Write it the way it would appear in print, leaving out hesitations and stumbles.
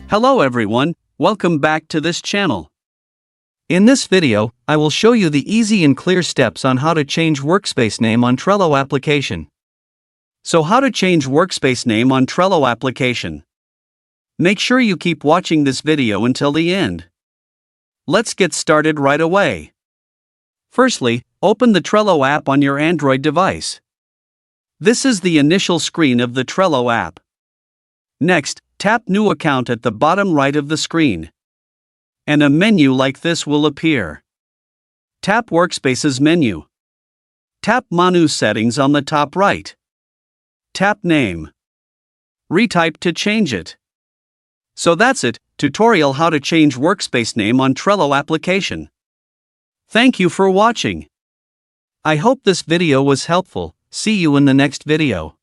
Hello everyone, welcome back to this channel. In this video, I will show you the easy and clear steps on how to change Workspace name on Trello application. So how to change Workspace name on Trello application. Make sure you keep watching this video until the end. Let's get started right away. Firstly, open the Trello app on your Android device. This is the initial screen of the Trello app. Next, tap New Account at the bottom right of the screen. And a menu like this will appear. Tap Workspace's menu. Tap Menu Settings on the top right. Tap Name. Retype to change it. So that's it, tutorial how to change Workspace name on Trello application. Thank you for watching. I hope this video was helpful. See you in the next video.